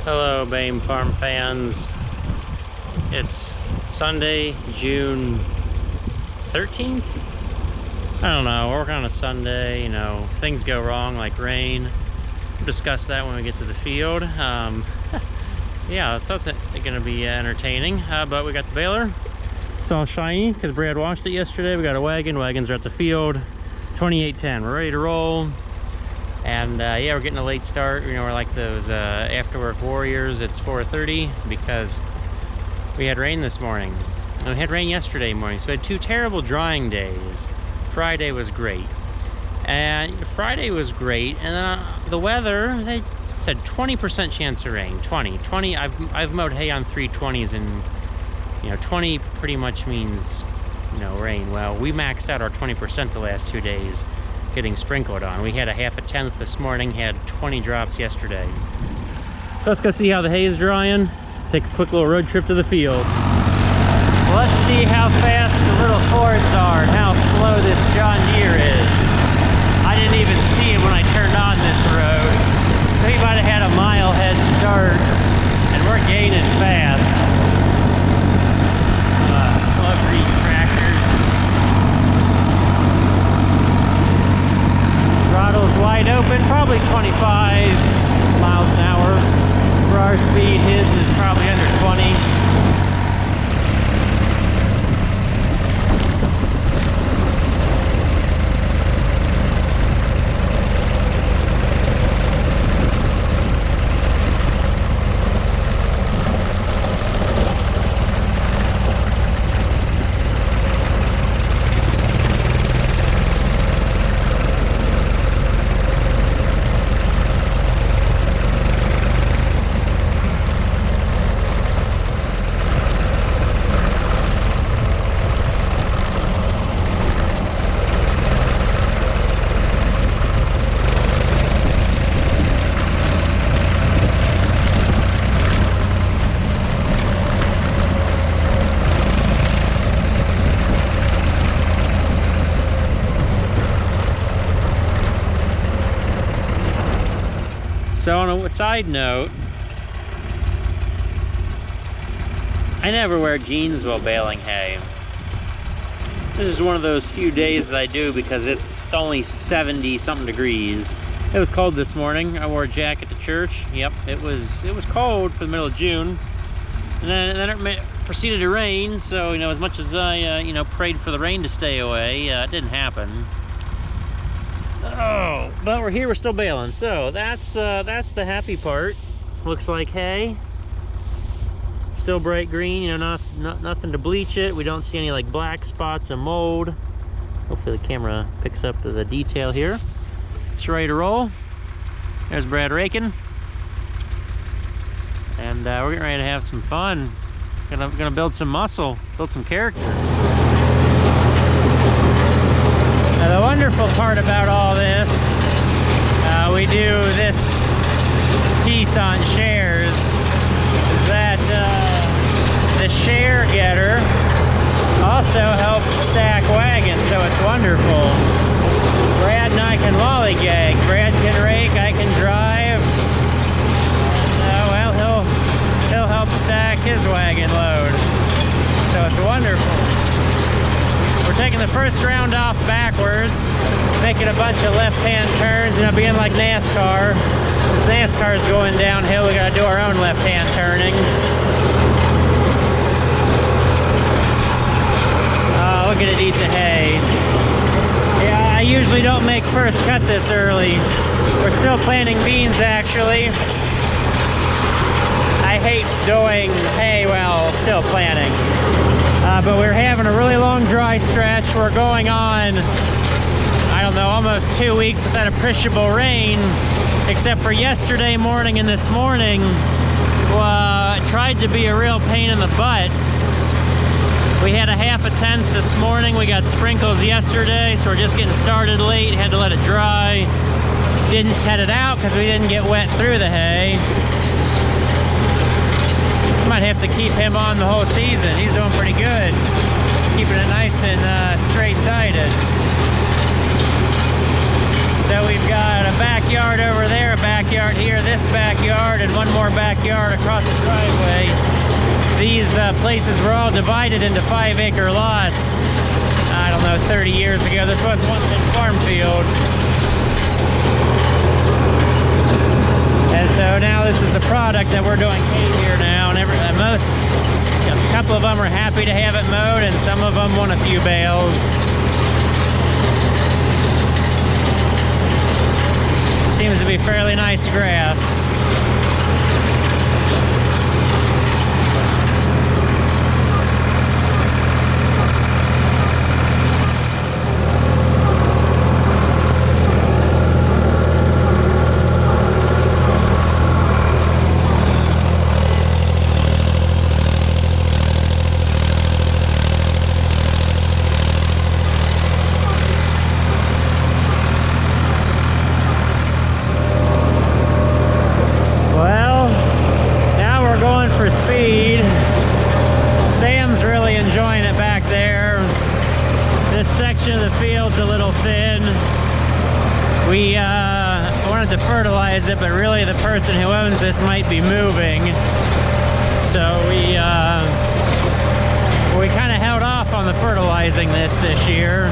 Hello, BAME Farm fans. It's Sunday, June 13th? I don't know, we're working on a Sunday, you know, things go wrong like rain. We'll discuss that when we get to the field. Yeah, I thought it was going to be entertaining, but we got the baler. It's all shiny because Brad washed it yesterday. We got a wagon, wagons are at the field. 2810, we're ready to roll. And yeah, we're getting a late start. You know, we're like those after-work warriors. It's 4:30 because we had rain this morning. And we had rain yesterday morning, so we had two terrible drying days. Friday was great. And Friday was great, and then the weather, they said 20% chance of rain. 20. I've mowed hay on 320s, and you know, 20 pretty much means, you know, rain. Well, we maxed out our 20% the last 2 days, getting sprinkled on. We had a half a tenth this morning, had 20 drops yesterday. So let's go see how the hay is drying. Take a quick little road trip to the field. Let's see how fast the little Fords are and how slow this John Deere is. I didn't even see it when I turned on this road. So he might have had a mile head start, and we're gaining fast. Slow breed tractors. Throttle's wide open, probably 25 miles an hour. For our speed, his is probably under 20. So on a side note, I never wear jeans while baling hay. This is one of those few days that I do because it's only 70 something degrees. It was cold this morning. I wore a jacket to church. Yep, it was cold for the middle of June. And then it proceeded to rain, so you know, as much as I you know, prayed for the rain to stay away, it didn't happen. Oh, but we're here, we're still baling. So that's the happy part. Looks like hay. Still bright green, you know, nothing to bleach it. We don't see any like black spots of mold. Hopefully the camera picks up the detail here. It's ready to roll. There's Brad raking. And we're getting ready to have some fun. Gonna build some muscle, build some character. Now, the wonderful part about all this, we do this piece on shares, is that the share getter also helps stack wagons, so it's wonderful. Brad and I can lollygag. Brad can rake, I can drive. Well, he'll help stack his wagon load, so it's wonderful. We're taking the first round off backwards, making a bunch of left-hand turns, you know, being like NASCAR. Since NASCAR is going downhill, we gotta do our own left-hand turning. Oh, look at it eat the hay. Yeah, I usually don't make first cut this early. We're still planting beans, actually. I hate doing hay while still planting. But we're having a really long dry stretch. We're going on, I don't know, almost 2 weeks without appreciable rain, except for yesterday morning and this morning. It tried to be a real pain in the butt. We had a half a tenth this morning. We got sprinkles yesterday, so we're just getting started late. Had to let it dry. Didn't set it out because we didn't get wet through the hay. Might have to keep him on the whole season. He's doing pretty good, keeping it nice and straight-sided. So So we've got a backyard over there, a backyard here, this backyard, and one more backyard across the driveway. These places were all divided into 5-acre lots. I don't know, 30 years ago. This was one big farm field. And so now this is the product that we're doing hay here now. And a couple of them are happy to have it mowed, and some of them want a few bales. Seems to be fairly nice grass. Section of the field's a little thin. We wanted to fertilize it, but really the person who owns this might be moving. So we kind of held off on the fertilizing this year,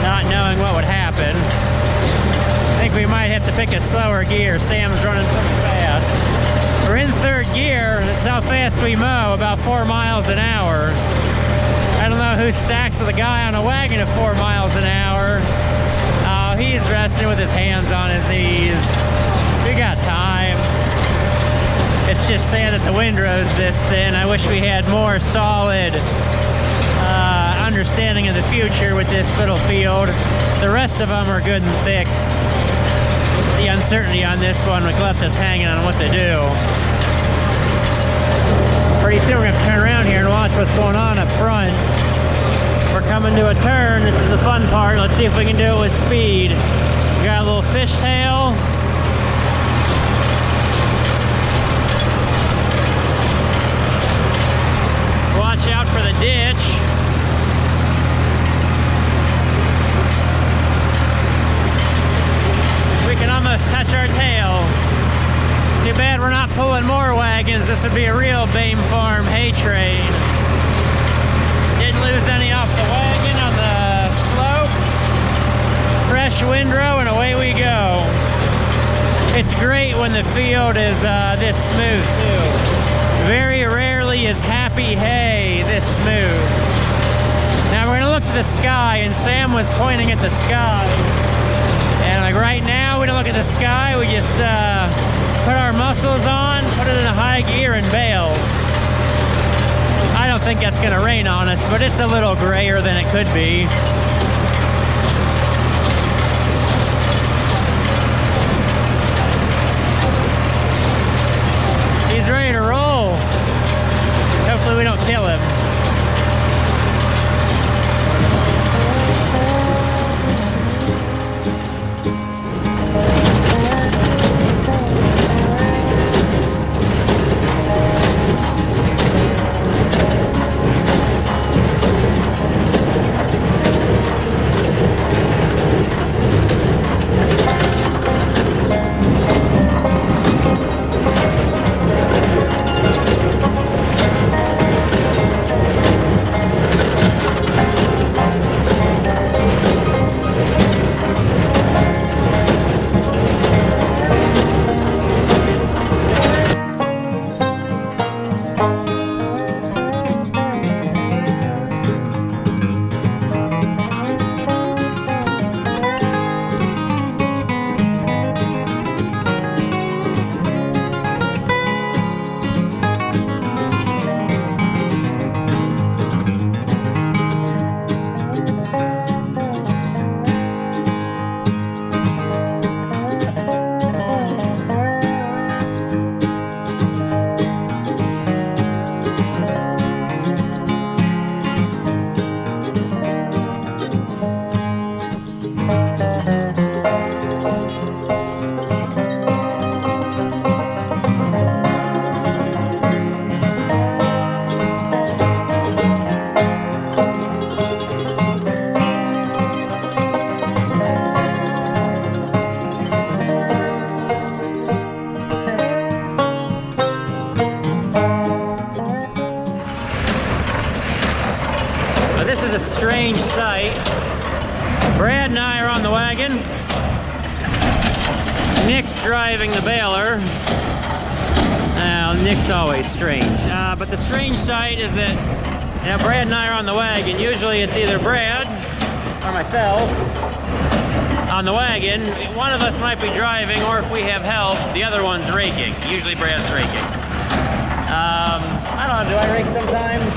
not knowing what would happen. I think we might have to pick a slower gear. Sam's running pretty fast. We're in third gear. That's how fast we mow, about 4 miles an hour. I don't know who stacks with a guy on a wagon at 4 miles an hour. Oh, he's resting with his hands on his knees. We got time. It's just sad that the windrow's this thin. I wish we had more solid understanding of the future with this little field. The rest of them are good and thick. The uncertainty on this one left us hanging on what to do. Pretty soon we're going to turn around here and watch what's going on up front. We're coming to a turn. This is the fun part. Let's see if we can do it with speed. We got a little fishtail. Watch out for the ditch. We can almost touch our tail. Too bad we're not pulling more wagons. This would be a real Bame Farm hay train. Didn't lose any off the wagon on the slope. Fresh windrow, and away we go. It's great when the field is this smooth too. Very rarely is happy hay this smooth. Now we're gonna look at the sky, and Sam was pointing at the sky. And like right now, we don't look at the sky, we just put our muscles on, put it in a high gear, and bail. I don't think that's gonna rain on us, but it's a little grayer than it could be. He's ready to roll. Hopefully we don't kill him. strange sight. Brad and I are on the wagon. Nick's driving the baler. Now, Nick's always strange. But the strange sight is that, you know, Brad and I are on the wagon. Usually it's either Brad or myself on the wagon. One of us might be driving, or if we have help, the other one's raking. Usually Brad's raking. I don't know, do I rake sometimes?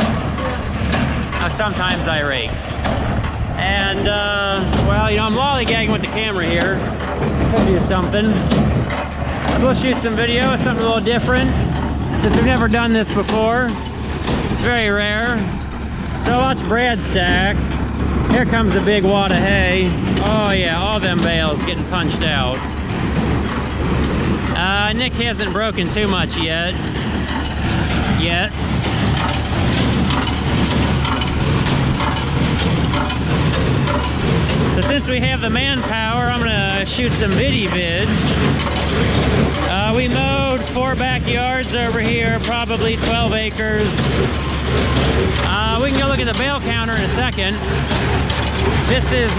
Sometimes I rake. And, well, you know, I'm lollygagging with the camera here. Could be something. We'll shoot some video, something a little different, because we've never done this before. It's very rare. So watch Brad stack. Here comes a big wad of hay. Oh yeah, all them bales getting punched out. Nick hasn't broken too much yet. So since we have the manpower, I'm gonna shoot some vid. We mowed 4 backyards over here, probably 12 acres. We can go look at the bale counter in a second. This is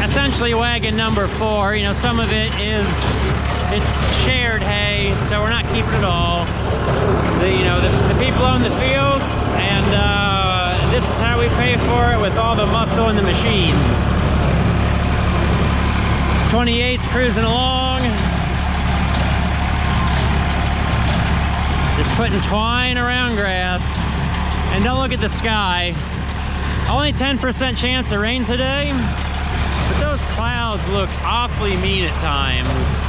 essentially wagon number 4. You know, some of it's shared hay, so we're not keeping it all. The people own the fields, and this is how we pay for it, with all the muscle in the machines. 28's cruising along. Just putting twine around grass. And don't look at the sky. Only 10% chance of rain today, but those clouds look awfully mean at times.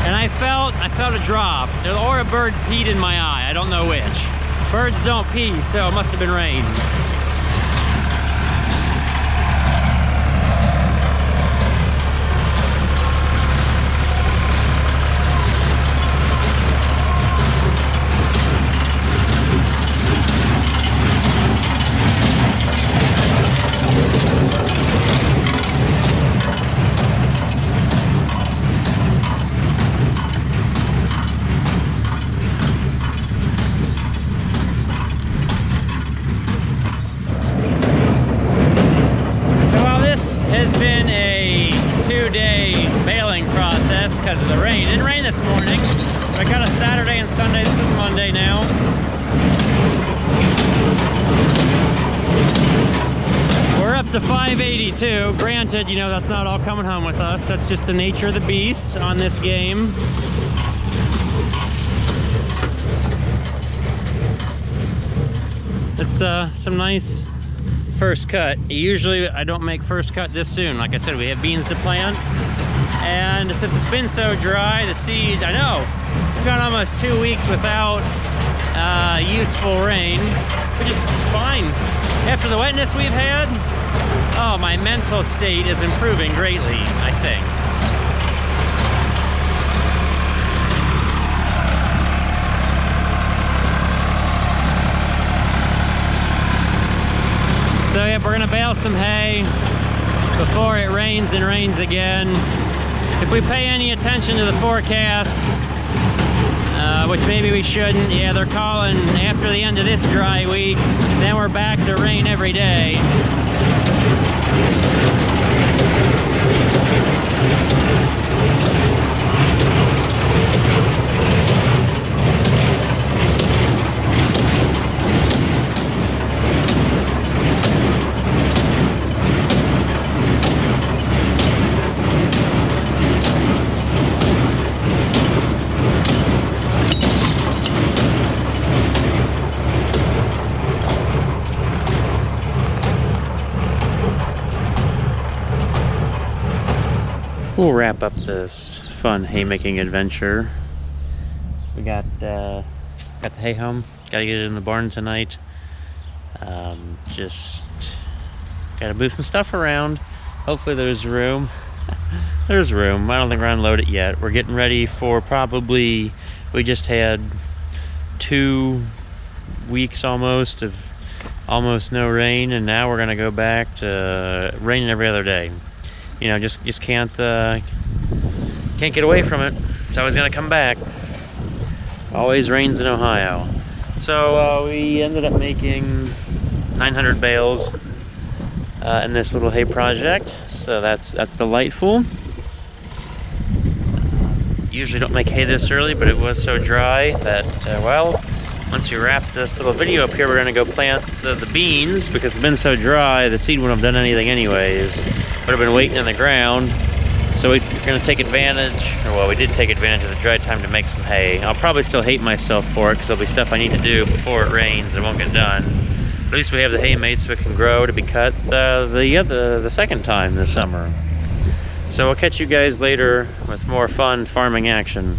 And I felt a drop, or a bird peed in my eye. I don't know which. Birds don't pee, so it must have been rain. Because of the rain. It didn't rain this morning. I got a Saturday and Sunday. This is Monday now. We're up to 582. Granted, you know, that's not all coming home with us. That's just the nature of the beast on this game. It's some nice first cut. Usually I don't make first cut this soon. Like I said, we have beans to plant. And since it's been so dry, the seeds, I know, we've gone almost 2 weeks without useful rain, which is fine. After the wetness we've had, oh, my mental state is improving greatly, I think. So yeah, we're gonna bale some hay before it rains and rains again. If we pay any attention to the forecast, which maybe we shouldn't, yeah, they're calling after the end of this dry week, then we're back to rain every day. We'll wrap up this fun haymaking adventure. We got the hay home. Gotta get it in the barn tonight. Just gotta move some stuff around. Hopefully there's room. There's room. I don't think we're gonna unload it yet. We're getting ready for probably, we just had 2 weeks almost of almost no rain, and now we're gonna go back to raining every other day. You know, just can't get away from it. It's always gonna come back. Always rains in Ohio. So we ended up making 900 bales in this little hay project, so that's delightful. Usually don't make hay this early, but it was so dry that, well, once we wrap this little video up here, we're gonna go plant the beans, because it's been so dry, the seed wouldn't have done anything anyways. Would have been waiting in the ground. So we're gonna take advantage, or well, we did take advantage of the dry time to make some hay. I'll probably still hate myself for it, because there'll be stuff I need to do before it rains and it won't get done. At least we have the hay made so it can grow to be cut the second time this summer. So I'll catch you guys later with more fun farming action.